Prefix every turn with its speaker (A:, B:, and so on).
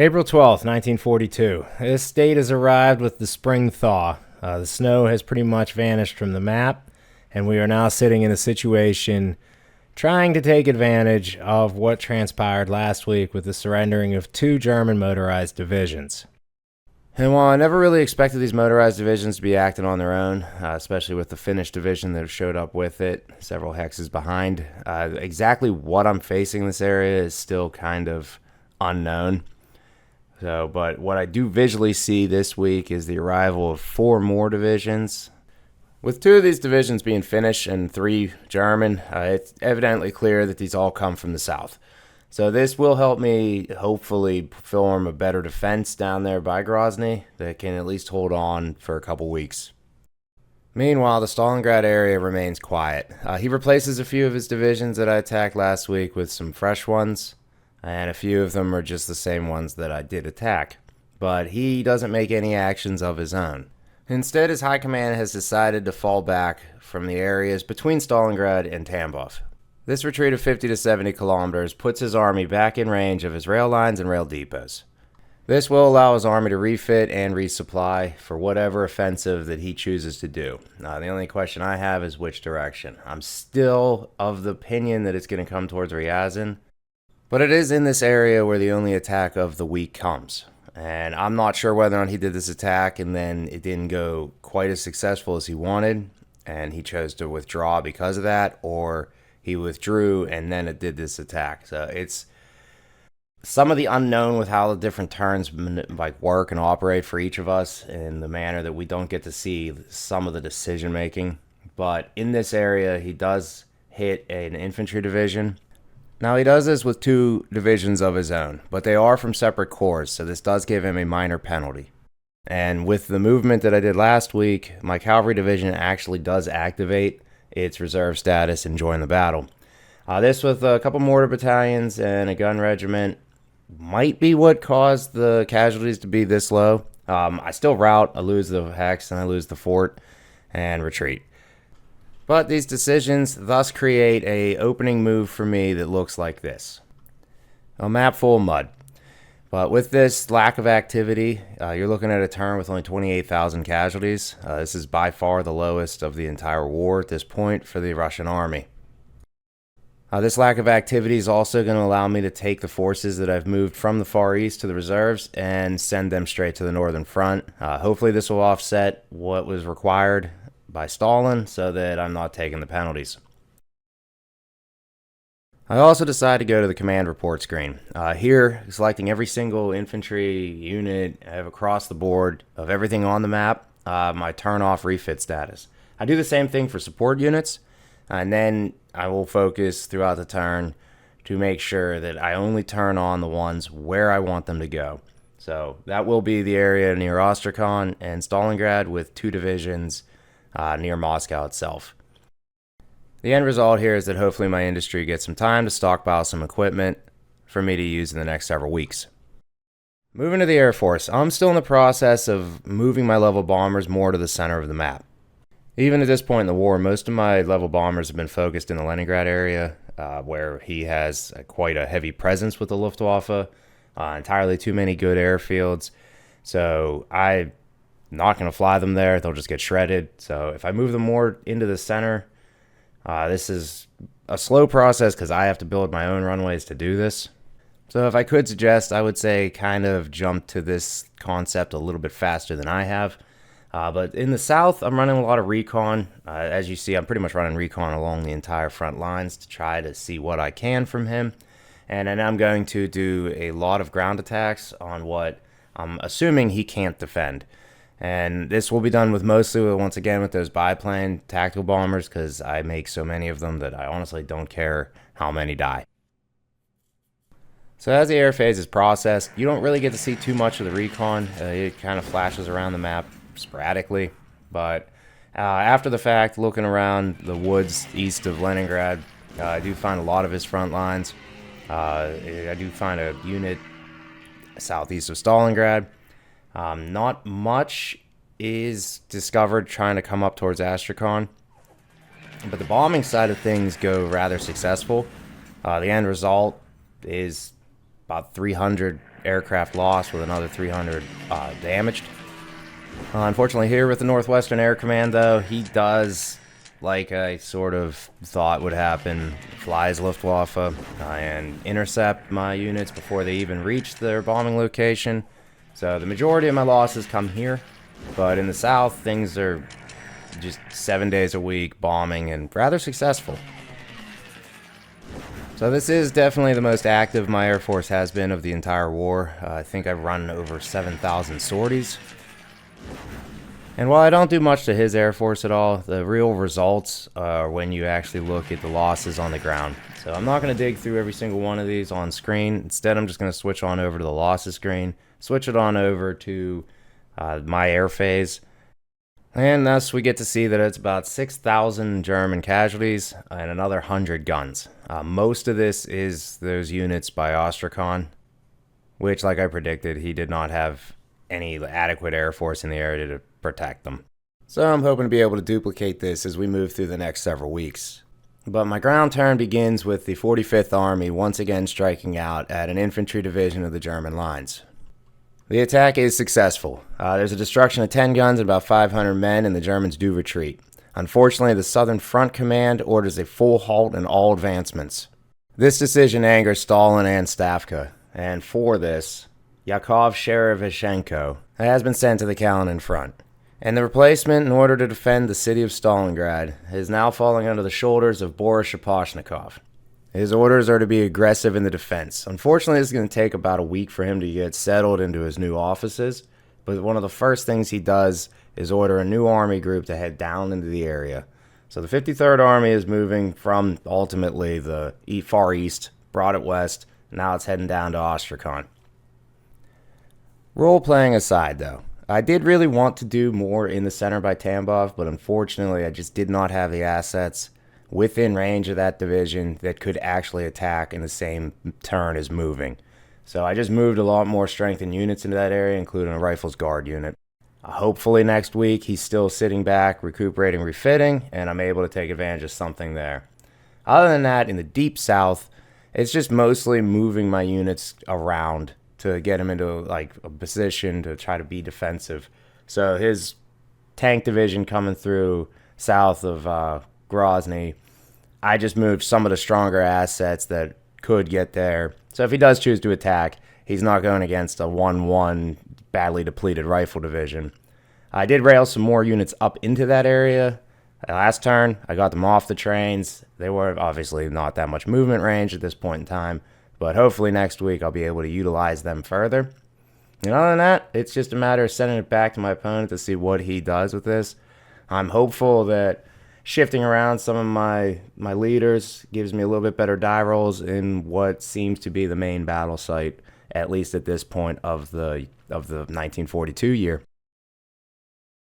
A: April 12th, 1942. This state has arrived with the spring thaw. The snow has pretty much vanished from the map, and we are now sitting in a situation trying to take advantage of what transpired last week with the surrendering of two German motorized divisions. And while I never really expected these motorized divisions to be acting on their own, especially with the Finnish division that showed up with it, several hexes behind, exactly what I'm facing in this area is still kind of unknown. But what I do visually see this week is the arrival of four more divisions. With two of these divisions being Finnish and three German, it's evidently clear that these all come from the south. So this will help me hopefully form a better defense down there by Grozny that can at least hold on for a couple weeks. Meanwhile, the Stalingrad area remains quiet. He replaces a few of his divisions that I attacked last week with some fresh ones, and a few of them are just the same ones that I did attack. But he doesn't make any actions of his own. Instead, his high command has decided to fall back from the areas between Stalingrad and Tambov. This retreat of 50 to 70 kilometers puts his army back in range of his rail lines and rail depots. This will allow his army to refit and resupply for whatever offensive that he chooses to do. The only question I have is which direction. I'm still of the opinion that it's going to come towards Ryazan, but it is in this area where the only attack of the week comes. And I'm not sure whether or not he did this attack and then it didn't go quite as successful as he wanted, and he chose to withdraw because of that, or he withdrew and then it did this attack. So it's some of the unknown with how the different turns work and operate for each of us in the manner that we don't get to see some of the decision making. But in this area, he does hit an infantry division. Now, he does this with two divisions of his own, but they are from separate corps, so this does give him a minor penalty. And with the movement that I did last week, my cavalry division actually does activate its reserve status and join the battle. This with a couple mortar battalions and a gun regiment might be what caused the casualties to be this low. I still rout, I lose the hex, and I lose the fort, and retreat. But these decisions thus create a opening move for me that looks like this. A map full of mud. But with this lack of activity, you're looking at a turn with only 28,000 casualties. This is by far the lowest of the entire war at this point for the Russian army. This lack of activity is also going to allow me to take the forces that I've moved from the Far East to the reserves and send them straight to the northern front. Hopefully this will offset what was required by Stalin so that I'm not taking the penalties. I also decided to go to the command report screen. Here, selecting every single infantry unit across the board of everything on the map, my turn off refit status. I do the same thing for support units, and then I will focus throughout the turn to make sure that I only turn on the ones where I want them to go. So that will be the area near Ostrakhan and Stalingrad with two divisions near Moscow itself. The end result here is that hopefully my industry gets some time to stockpile some equipment for me to use in the next several weeks. Moving to the Air Force, I'm still in the process of moving my level bombers more to the center of the map. Even at this point in the war, most of my level bombers have been focused in the Leningrad area, where he has quite a heavy presence with the Luftwaffe, entirely too many good airfields. So I'm not going to fly them there. They'll just get shredded. So if I move them more into the center, this is a slow process because I have to build my own runways to do this. So if I could suggest, I would say kind of jump to this concept a little bit faster than I have. But in the south, I'm running a lot of recon. As you see, I'm pretty much running recon along the entire front lines to try to see what I can from him. And then I'm going to do a lot of ground attacks on what I'm assuming he can't defend. And this will be done with mostly, once again, with those biplane tactical bombers, because I make so many of them that I honestly don't care how many die. So as the air phase is processed, you don't really get to see too much of the recon. It kind of flashes around the map sporadically. But after the fact, looking around the woods east of Leningrad, I do find a lot of his front lines. I do find a unit southeast of Stalingrad. Not much is discovered trying to come up towards Astrakhan, but the bombing side of things go rather successful. The end result is about 300 aircraft lost with another 300 damaged. Unfortunately, here with the Northwestern Air Command, though, he does, like I sort of thought would happen, flies Luftwaffe and intercept my units before they even reach their bombing location. So the majority of my losses come here, but in the south, things are just 7 days a week bombing and rather successful. So this is definitely the most active my Air Force has been of the entire war. I think I've run over 7,000 sorties. And while I don't do much to his Air Force at all, the real results are when you actually look at the losses on the ground. So I'm not going to dig through every single one of these on screen. Instead, I'm just going to switch on over to the losses screen, switch it on over to my air phase. And thus we get to see that it's about 6,000 German casualties and another 100 guns. Most of this is those units by Ostracon, which, like I predicted, he did not have any adequate air force in the area to protect them. So I'm hoping to be able to duplicate this as we move through the next several weeks. But my ground turn begins with the 45th Army once again striking out at an infantry division of the German lines. The attack is successful. There's a destruction of 10 guns and about 500 men, and the Germans do retreat. Unfortunately, the Southern Front Command orders a full halt in all advancements. This decision angers Stalin and Stavka, and for this, Yakov Sherevchenko has been sent to the Kalinin Front. And the replacement, in order to defend the city of Stalingrad, is now falling under the shoulders of Boris Shaposhnikov. His orders are to be aggressive in the defense. Unfortunately, it's going to take about a week for him to get settled into his new offices, but one of the first things he does is order a new army group to head down into the area. So the 53rd Army is moving from ultimately the far east, brought it west, now it's heading down to Ostracon. Role-playing aside, though, I did really want to do more in the center by Tambov, but unfortunately I just did not have the assets within range of that division that could actually attack in the same turn as moving. So I just moved a lot more strengthened units into that area, including a Rifles Guard unit. Hopefully next week he's still sitting back, recuperating, refitting, and I'm able to take advantage of something there. Other than that, in the deep south, it's just mostly moving my units around to get him into like a position to try to be defensive. So his tank division coming through south of Grozny, I just moved some of the stronger assets that could get there. So if he does choose to attack, he's not going against a 1-1 badly depleted rifle division. I did rail some more units up into that area. Last turn, I got them off the trains. They were obviously not that much movement range at this point in time, but hopefully next week I'll be able to utilize them further. And other than that, it's just a matter of sending it back to my opponent to see what he does with this. I'm hopeful that shifting around some of my leaders gives me a little bit better die rolls in what seems to be the main battle site, at least at this point of the 1942 year.